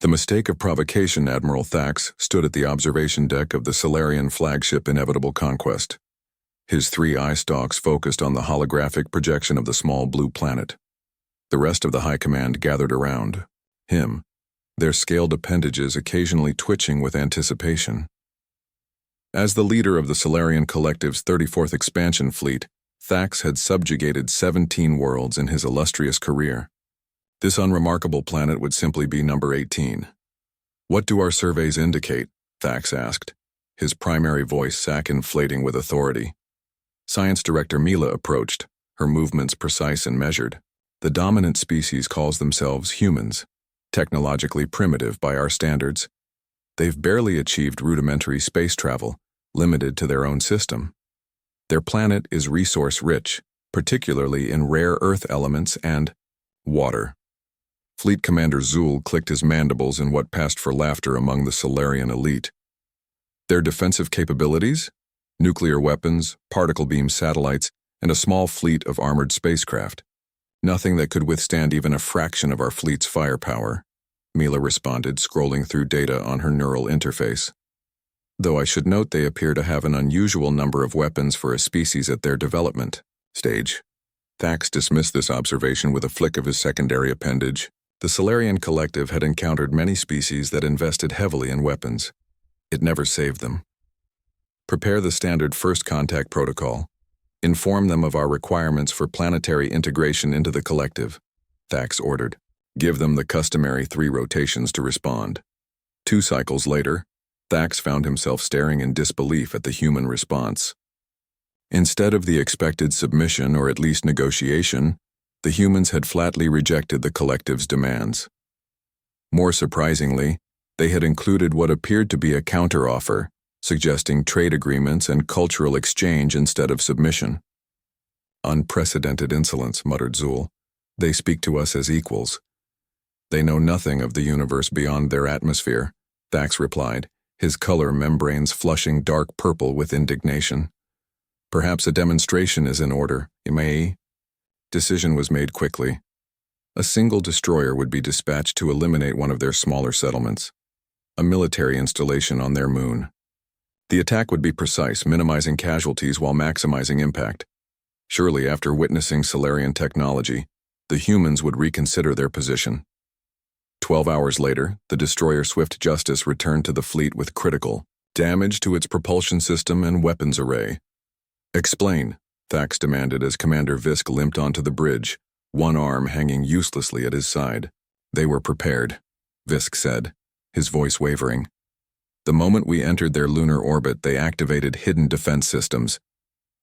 The mistake of provocation, Admiral Thax stood at the observation deck of the Solarian flagship Inevitable Conquest. His 3 eye stalks focused on the holographic projection of the small blue planet. The rest of the High Command gathered around him, their scaled appendages occasionally twitching with anticipation. As the leader of the Solarian Collective's 34th expansion fleet, Thax had subjugated 17 worlds in his illustrious career. This unremarkable planet would simply be number 18. "What do our surveys indicate?" Thax asked, his primary voice sac inflating with authority. Science Director Mila approached, her movements precise and measured. "The dominant species calls themselves humans, technologically primitive by our standards. They've barely achieved rudimentary space travel, limited to their own system. Their planet is resource-rich, particularly in rare Earth elements and water." Fleet Commander Zul clicked his mandibles in what passed for laughter among the Solarian elite. "Their defensive capabilities? Nuclear weapons, particle beam satellites, and a small fleet of armored spacecraft. Nothing that could withstand even a fraction of our fleet's firepower," Mila responded, scrolling through data on her neural interface. "Though I should note they appear to have an unusual number of weapons for a species at their development stage." Thax dismissed this observation with a flick of his secondary appendage. The Solarian Collective had encountered many species that invested heavily in weapons. It never saved them. "Prepare the standard first contact protocol. Inform them of our requirements for planetary integration into the Collective," Thax ordered. "Give them the customary 3 rotations to respond." 2 cycles later, Thax found himself staring in disbelief at the human response. Instead of the expected submission or at least negotiation, the humans had flatly rejected the Collective's demands. More surprisingly, they had included what appeared to be a counteroffer, suggesting trade agreements and cultural exchange instead of submission. "Unprecedented insolence," muttered Zul. "They speak to us as equals." "They know nothing of the universe beyond their atmosphere," Thax replied, his color membranes flushing dark purple with indignation. "Perhaps a demonstration is in order, Immerse." Decision was made quickly. A single destroyer would be dispatched to eliminate one of their smaller settlements, a military installation on their moon. The attack would be precise, minimizing casualties while maximizing impact. Surely, after witnessing Solarian technology, the humans would reconsider their position. 12 hours later, the destroyer Swift Justice returned to the fleet with critical damage to its propulsion system and weapons array. "Explain," Thax demanded as Commander Visk limped onto the bridge, one arm hanging uselessly at his side. "They were prepared," Visk said, his voice wavering. "The moment we entered their lunar orbit, they activated hidden defense systems.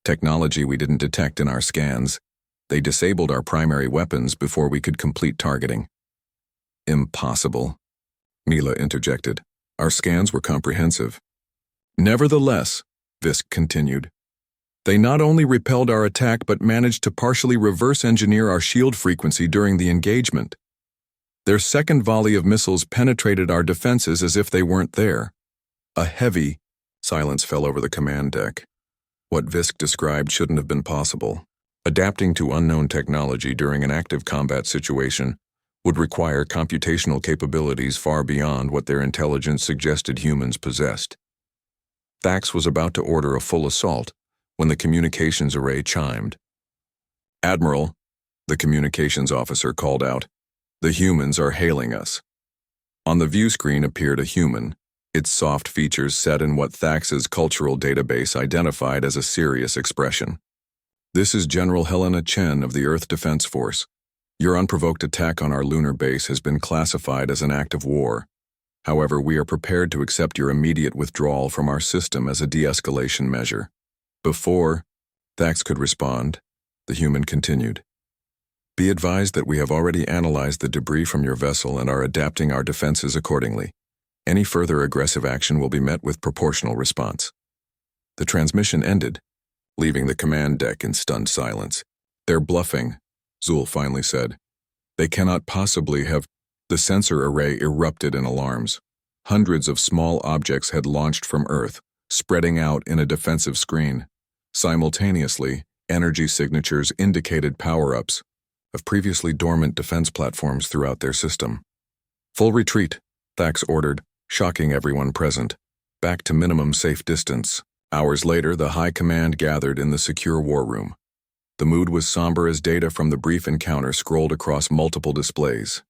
Technology we didn't detect in our scans. They disabled our primary weapons before we could complete targeting." "Impossible," Mila interjected. "Our scans were comprehensive." "Nevertheless," Visk continued, "they not only repelled our attack but managed to partially reverse engineer our shield frequency during the engagement. Their second volley of missiles penetrated our defenses as if they weren't there." A heavy silence fell over the command deck. What Visk described shouldn't have been possible. Adapting to unknown technology during an active combat situation would require computational capabilities far beyond what their intelligence suggested humans possessed. Thax was about to order a full assault when the communications array chimed. "Admiral," the communications officer called out, "the humans are hailing us." On the view screen appeared a human, its soft features set in what Thax's cultural database identified as a serious expression. "This is General Helena Chen of the Earth Defense Force. Your unprovoked attack on our lunar base has been classified as an act of war. However, we are prepared to accept your immediate withdrawal from our system as a de-escalation measure." Before Thax could respond, the human continued. "Be advised that we have already analyzed the debris from your vessel and are adapting our defenses accordingly. Any further aggressive action will be met with proportional response." The transmission ended, leaving the command deck in stunned silence. "They're bluffing," Zul finally said. "They cannot possibly have—" The sensor array erupted in alarms. Hundreds of small objects had launched from Earth, spreading out in a defensive screen. Simultaneously, energy signatures indicated power-ups of previously dormant defense platforms throughout their system. "Full retreat," Thax ordered, shocking everyone present. Back to minimum safe distance. Hours later, the High Command gathered in the secure war room. The mood was somber as data from the brief encounter scrolled across multiple displays.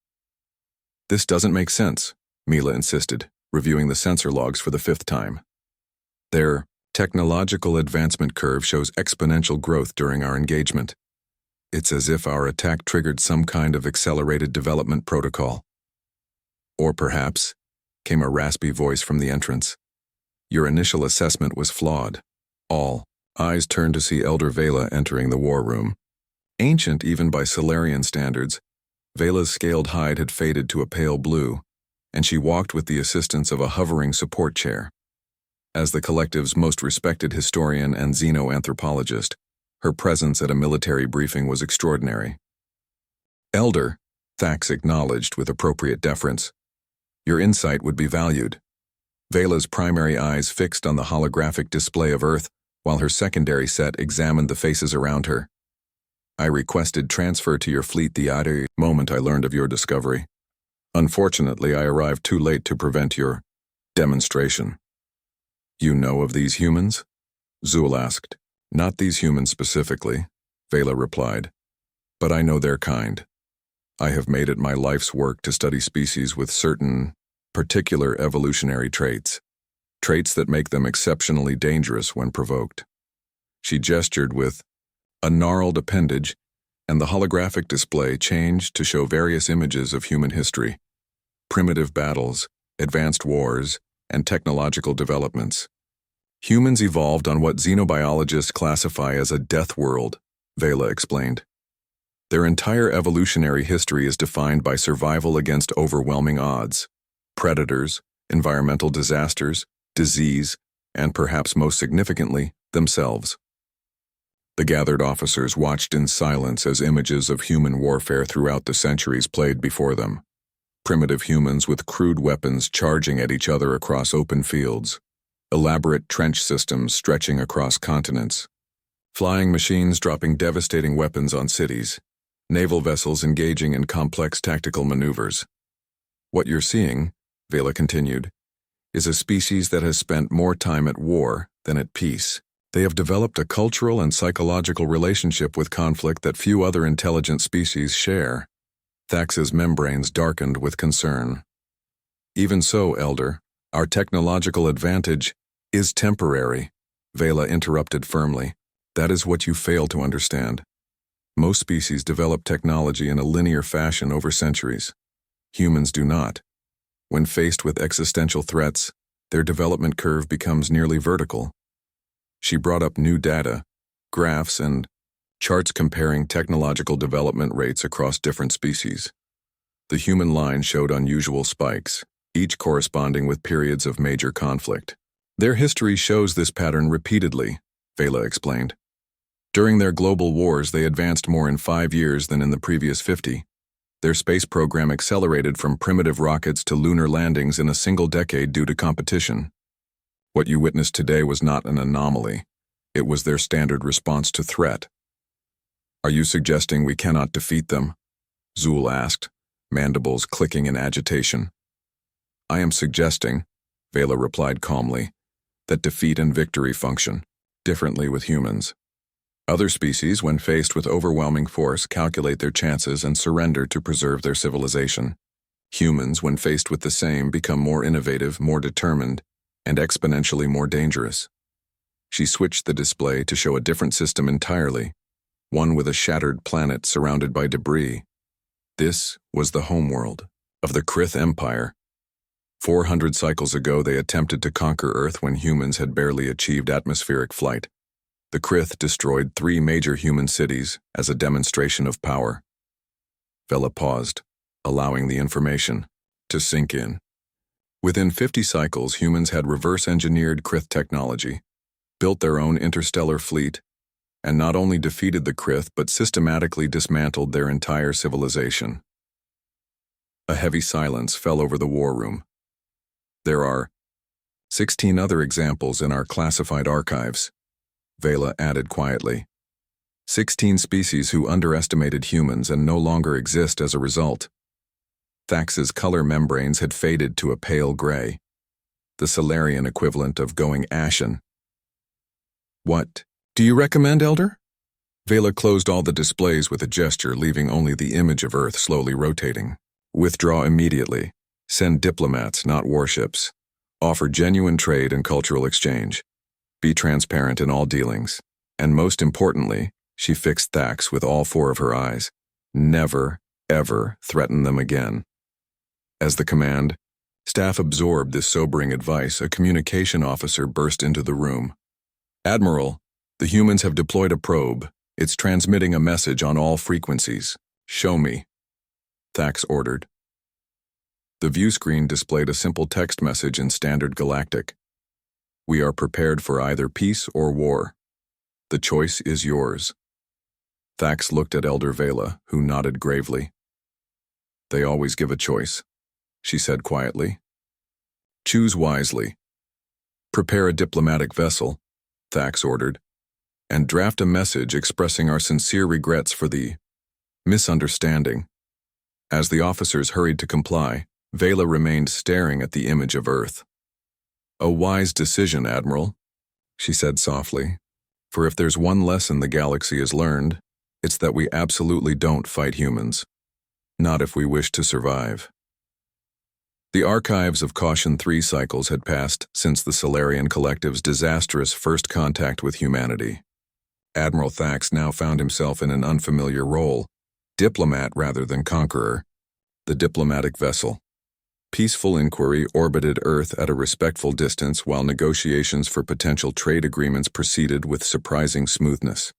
"This doesn't make sense," Mila insisted, reviewing the sensor logs for the 5th time. "Their technological advancement curve shows exponential growth during our engagement. It's as if our attack triggered some kind of accelerated development protocol." "Or perhaps," came a raspy voice from the entrance, "your initial assessment was flawed." All eyes turned to see Elder Vela entering the war room. Ancient even by Solarian standards, Vela's scaled hide had faded to a pale blue, and she walked with the assistance of a hovering support chair. As the collective's most respected historian and xenoanthropologist, her presence at a military briefing was extraordinary. "Elder," Thax acknowledged with appropriate deference, "your insight would be valued." Vela's primary eyes fixed on the holographic display of Earth, while her secondary set examined the faces around her. "I requested transfer to your fleet the moment I learned of your discovery. Unfortunately, I arrived too late to prevent your demonstration." "You know of these humans?" Zool asked. "Not these humans specifically," Vela replied, "but I know their kind. I have made it my life's work to study species with certain particular evolutionary traits that make them exceptionally dangerous when provoked." She gestured with a gnarled appendage, and the holographic display changed to show various images of human history, primitive battles, advanced wars, and technological developments. "Humans evolved on what xenobiologists classify as a death world," Vela explained. "Their entire evolutionary history is defined by survival against overwhelming odds: predators, environmental disasters, disease, and perhaps most significantly, themselves." The gathered officers watched in silence as images of human warfare throughout the centuries played before them. Primitive humans with crude weapons charging at each other across open fields, elaborate trench systems stretching across continents, flying machines dropping devastating weapons on cities, naval vessels engaging in complex tactical maneuvers. "What you're seeing," Vela continued, "is a species that has spent more time at war than at peace. They have developed a cultural and psychological relationship with conflict that few other intelligent species share." Thax's membranes darkened with concern. "Even so, Elder, our technological advantage is temporary," Vela interrupted firmly. "That is what you fail to understand. Most species develop technology in a linear fashion over centuries. Humans do not. When faced with existential threats, their development curve becomes nearly vertical." She brought up new data, graphs, and charts comparing technological development rates across different species. The human line showed unusual spikes, each corresponding with periods of major conflict. "Their history shows this pattern repeatedly," Vela explained. "During their global wars, they advanced more in 5 years than in the previous 50. Their space program accelerated from primitive rockets to lunar landings in a single decade due to competition. What you witnessed today was not an anomaly. It was their standard response to threat." "Are you suggesting we cannot defeat them?" Zool asked, mandibles clicking in agitation. "I am suggesting," Vela replied calmly, "that defeat and victory function differently with humans. Other species, when faced with overwhelming force, calculate their chances and surrender to preserve their civilization. Humans, when faced with the same, become more innovative, more determined, and exponentially more dangerous." She switched the display to show a different system entirely, one with a shattered planet surrounded by debris. This was the homeworld of the Krith Empire. 400 cycles ago, they attempted to conquer Earth when humans had barely achieved atmospheric flight. The Krith destroyed 3 major human cities as a demonstration of power. Vela paused, allowing the information to sink in. Within 50 cycles, humans had reverse-engineered Krith technology, built their own interstellar fleet, and not only defeated the Krith but systematically dismantled their entire civilization. A heavy silence fell over the war room. "There are 16 other examples in our classified archives," Vela added quietly. 16 species who underestimated humans and no longer exist as a result. Thax's color membranes had faded to a pale gray, the Solarian equivalent of going ashen. "What do you recommend, Elder?" Vela closed all the displays with a gesture, leaving only the image of Earth slowly rotating. "Withdraw immediately. Send diplomats, not warships. Offer genuine trade and cultural exchange. Be transparent in all dealings. And most importantly," she fixed Thax with all four of her eyes, "never, ever threaten them again." As the command staff absorbed this sobering advice, a communication officer burst into the room. "Admiral, the humans have deployed a probe. It's transmitting a message on all frequencies. Show me," Thax ordered. The view screen displayed a simple text message in standard Galactic. "We are prepared for either peace or war. The choice is yours." Thax looked at Elder Vela, who nodded gravely. "They always give a choice," she said quietly. "Choose wisely. Prepare a diplomatic vessel," Thax ordered, "and draft a message expressing our sincere regrets for the misunderstanding." As the officers hurried to comply, Vela remained staring at the image of Earth. "A wise decision, Admiral," she said softly, "for if there's one lesson the galaxy has learned, it's that we absolutely don't fight humans. Not if we wish to survive." The archives of Caution 3 cycles had passed since the Solarian Collective's disastrous first contact with humanity. Admiral Thax now found himself in an unfamiliar role, diplomat rather than conqueror. The diplomatic vessel. Peaceful inquiry orbited Earth at a respectful distance while negotiations for potential trade agreements proceeded with surprising smoothness.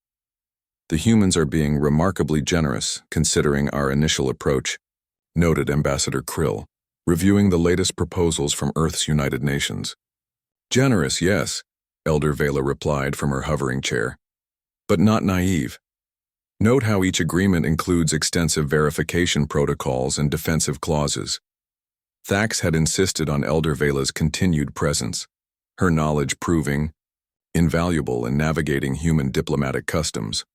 "The humans are being remarkably generous, considering our initial approach," noted Ambassador Krill, reviewing the latest proposals from Earth's United Nations. "Generous, yes," Elder Vela replied from her hovering chair, "but not naive. Note how each agreement includes extensive verification protocols and defensive clauses." Thax had insisted on Elder Vela's continued presence, her knowledge proving invaluable in navigating human diplomatic customs.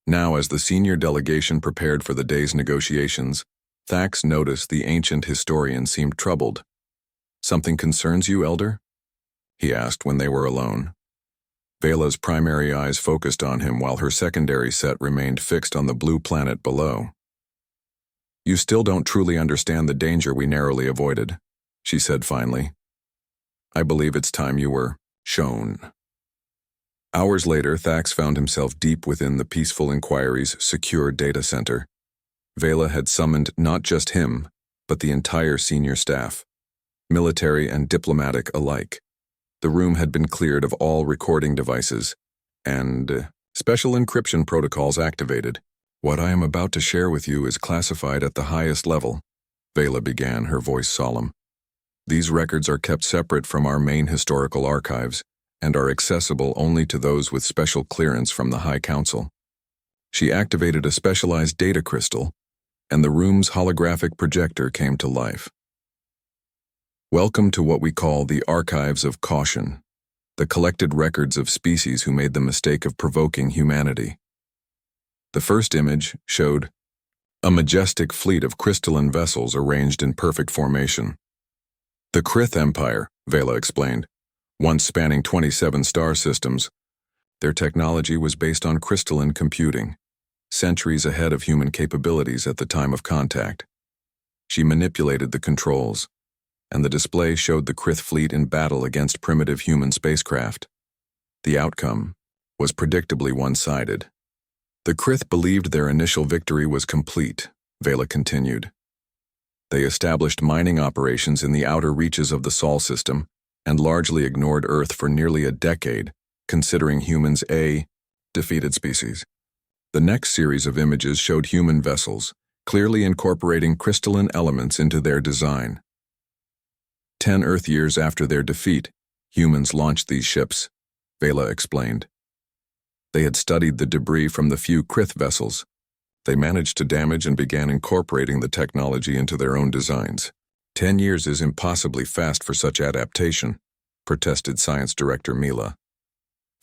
Now, as the senior delegation prepared for the day's negotiations, Thax noticed the ancient historian seemed troubled. "Something concerns you, Elder?" he asked when they were alone. Vela's primary eyes focused on him while her secondary set remained fixed on the blue planet below. "You still don't truly understand the danger we narrowly avoided," she said finally. "I believe it's time you were shown." Hours later, Thax found himself deep within the Peaceful Inquiry's secure data center. Vela had summoned not just him, but the entire senior staff, military and diplomatic alike. The room had been cleared of all recording devices, and special encryption protocols activated. "What I am about to share with you is classified at the highest level," Vela began, her voice solemn. "These records are kept separate from our main historical archives and are accessible only to those with special clearance from the High Council." She activated a specialized data crystal, and the room's holographic projector came to life. "Welcome to what we call the Archives of Caution, the collected records of species who made the mistake of provoking humanity." The first image showed a majestic fleet of crystalline vessels arranged in perfect formation. "The Krith Empire," Vela explained, "once spanning 27 star systems. Their technology was based on crystalline computing, centuries ahead of human capabilities at the time of contact. She manipulated the controls, and the display showed the Krith fleet in battle against primitive human spacecraft. The outcome was predictably one-sided. The Krith believed their initial victory was complete," Vela continued. "They established mining operations in the outer reaches of the Sol system and largely ignored Earth for nearly a decade, considering humans a defeated species." The next series of images showed human vessels, clearly incorporating crystalline elements into their design. 10 Earth years after their defeat, humans launched these ships, Vela explained. They had studied the debris from the few Krith vessels. They managed to damage and began incorporating the technology into their own designs. 10 years is impossibly fast for such adaptation, protested Science Director Mila.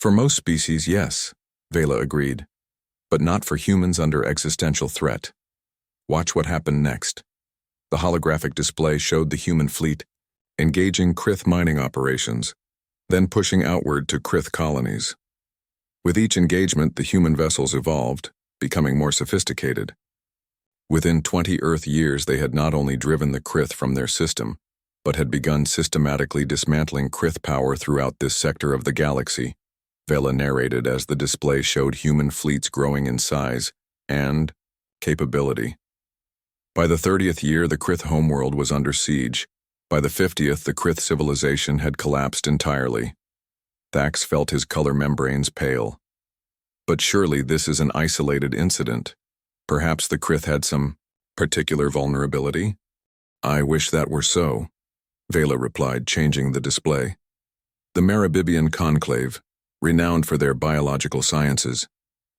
For most species, yes, Vela agreed, but not for humans under existential threat. Watch what happened next. The holographic display showed the human fleet engaging Krith mining operations, then pushing outward to Krith colonies. With each engagement, the human vessels evolved, becoming more sophisticated. Within 20 Earth years, they had not only driven the Krith from their system, but had begun systematically dismantling Krith power throughout this sector of the galaxy, Vela narrated as the display showed human fleets growing in size and capability. By the 30th year, the Krith homeworld was under siege. By the 50th, the Krith civilization had collapsed entirely. Thax felt his color membranes pale. But surely this is an isolated incident. Perhaps the Krith had some particular vulnerability? I wish that were so, Vela replied, changing the display. The Maribibian Conclave, renowned for their biological sciences,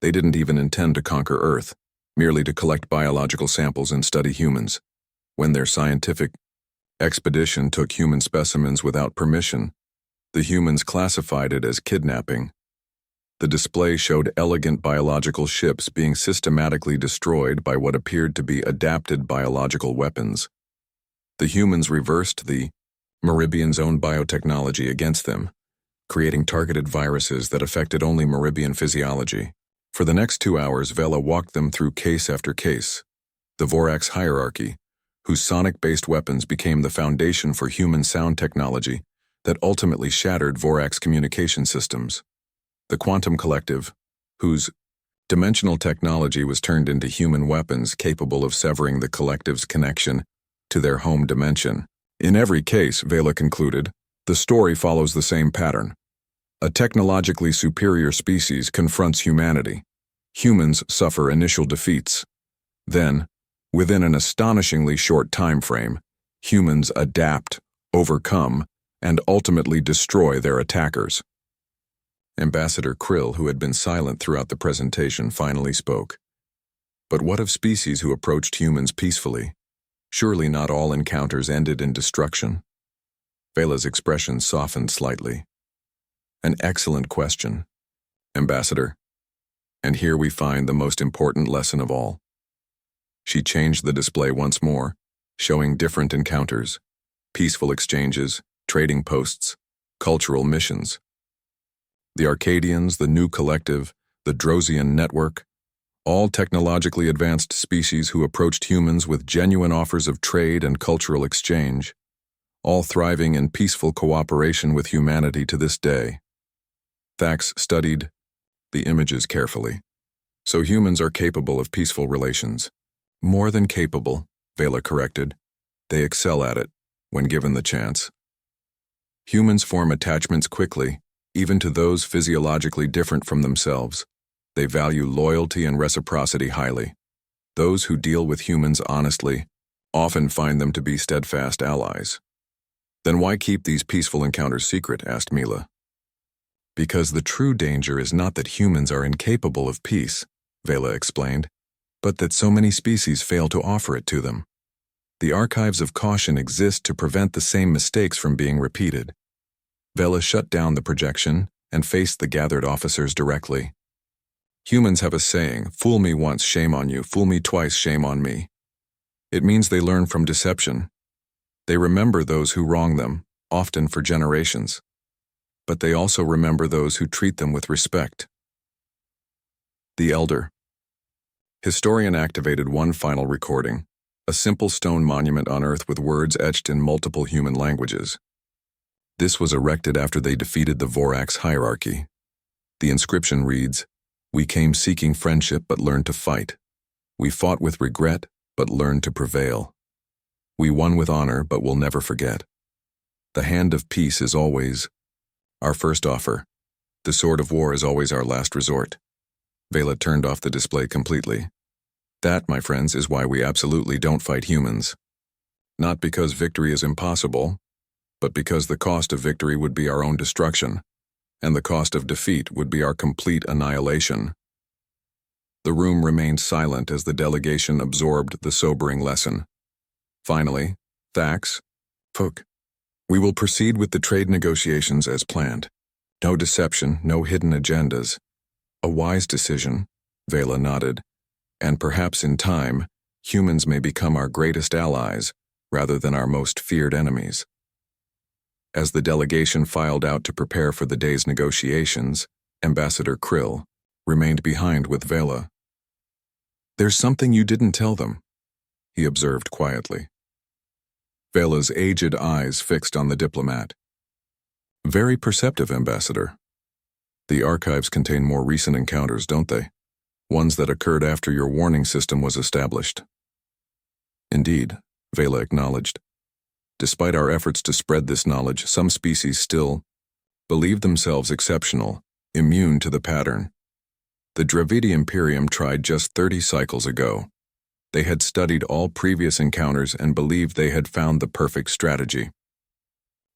they didn't even intend to conquer Earth, merely to collect biological samples and study humans. When their scientific expedition took human specimens without permission, the humans classified it as kidnapping. The display showed elegant biological ships being systematically destroyed by what appeared to be adapted biological weapons. The humans reversed the Maribians' own biotechnology against them, creating targeted viruses that affected only Maribian physiology. For the next 2 hours, Vela walked them through case after case. The Vorax hierarchy, whose sonic-based weapons became the foundation for human sound technology that ultimately shattered Vorax communication systems. The Quantum Collective, whose dimensional technology was turned into human weapons capable of severing the collective's connection to their home dimension. In every case, Vela concluded, the story follows the same pattern. A technologically superior species confronts humanity. Humans suffer initial defeats. Then, within an astonishingly short time frame, humans adapt, overcome, and ultimately destroy their attackers. Ambassador Krill, who had been silent throughout the presentation, finally spoke. But what of species who approached humans peacefully? Surely not all encounters ended in destruction. Vela's expression softened slightly. An excellent question, Ambassador. And here we find the most important lesson of all. She changed the display once more, showing different encounters, peaceful exchanges, trading posts, cultural missions. The Arcadians, the New Collective, the Drosian Network, all technologically advanced species who approached humans with genuine offers of trade and cultural exchange, all thriving in peaceful cooperation with humanity to this day. Thax studied the images carefully. So humans are capable of peaceful relations. More than capable, Vela corrected. They excel at it, when given the chance. Humans form attachments quickly, even to those physiologically different from themselves. They value loyalty and reciprocity highly. Those who deal with humans honestly often find them to be steadfast allies. Then why keep these peaceful encounters secret? Asked Mila. Because the true danger is not that humans are incapable of peace, Vela explained, but that so many species fail to offer it to them. The archives of caution exist to prevent the same mistakes from being repeated. Vela shut down the projection and faced the gathered officers directly. Humans have a saying, fool me once, shame on you, fool me twice, shame on me. It means they learn from deception. They remember those who wrong them, often for generations. But they also remember those who treat them with respect. The Elder. Historian activated one final recording, a simple stone monument on Earth with words etched in multiple human languages. This was erected after they defeated the Vorax hierarchy. The inscription reads, "We came seeking friendship but learned to fight. We fought with regret but learned to prevail. We won with honor but will never forget. The hand of peace is always our first offer. The sword of war is always our last resort." Vela turned off the display completely. That, my friends, is why we absolutely don't fight humans. Not because victory is impossible, but because the cost of victory would be our own destruction, and the cost of defeat would be our complete annihilation. The room remained silent as the delegation absorbed the sobering lesson. Finally, Thax, Fook, we will proceed with the trade negotiations as planned. No deception, no hidden agendas. A wise decision, Vela nodded, and perhaps in time, humans may become our greatest allies, rather than our most feared enemies. As the delegation filed out to prepare for the day's negotiations, Ambassador Krill remained behind with Vela. "There's something you didn't tell them," he observed quietly. Vela's aged eyes fixed on the diplomat. "Very perceptive, Ambassador. The archives contain more recent encounters, don't they? Ones that occurred after your warning system was established." "Indeed," Vela acknowledged. "Despite our efforts to spread this knowledge, some species still believe themselves exceptional, immune to the pattern. The Dravidi Imperium tried just 30 cycles ago. They had studied all previous encounters and believed they had found the perfect strategy."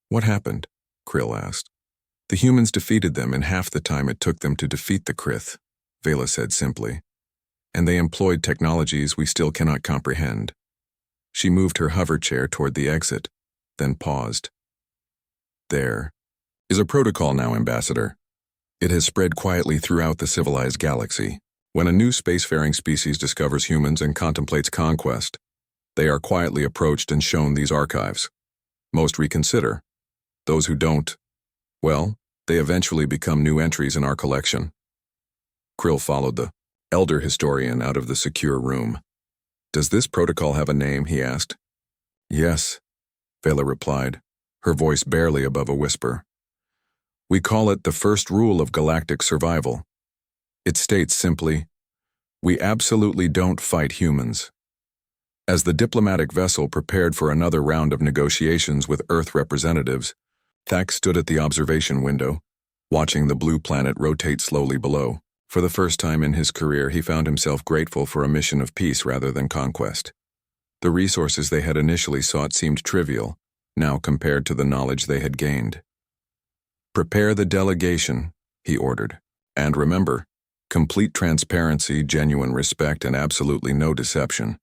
"What happened?" Krill asked. "The humans defeated them in half the time it took them to defeat the Krith," Vela said simply. "And they employed technologies we still cannot comprehend." She moved her hover chair toward the exit, then paused. "There is a protocol now, Ambassador. It has spread quietly throughout the civilized galaxy. When a new spacefaring species discovers humans and contemplates conquest, they are quietly approached and shown these archives. Most reconsider. Those who don't, well, they eventually become new entries in our collection." Krill followed the elder historian out of the secure room. "Does this protocol have a name?" he asked. "Yes," Vela replied, her voice barely above a whisper. "We call it the first rule of galactic survival. It states simply, we absolutely don't fight humans." As the diplomatic vessel prepared for another round of negotiations with Earth representatives, Thax stood at the observation window, watching the blue planet rotate slowly below. For the first time in his career, he found himself grateful for a mission of peace rather than conquest. The resources they had initially sought seemed trivial, now compared to the knowledge they had gained. "Prepare the delegation," he ordered. "And remember, complete transparency, genuine respect, and absolutely no deception."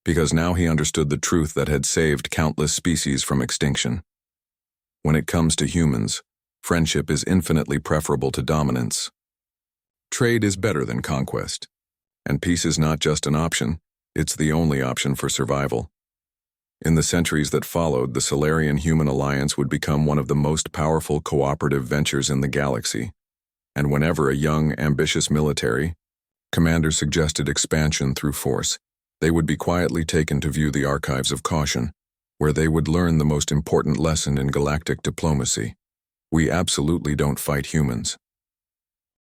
Because now he understood the truth that had saved countless species from extinction. When it comes to humans, friendship is infinitely preferable to dominance. Trade is better than conquest. And peace is not just an option, it's the only option for survival. In the centuries that followed, the Solarian-Human Alliance would become one of the most powerful cooperative ventures in the galaxy. And whenever a young, ambitious military commander suggested expansion through force, they would be quietly taken to view the archives of caution, where they would learn the most important lesson in galactic diplomacy. We absolutely don't fight humans.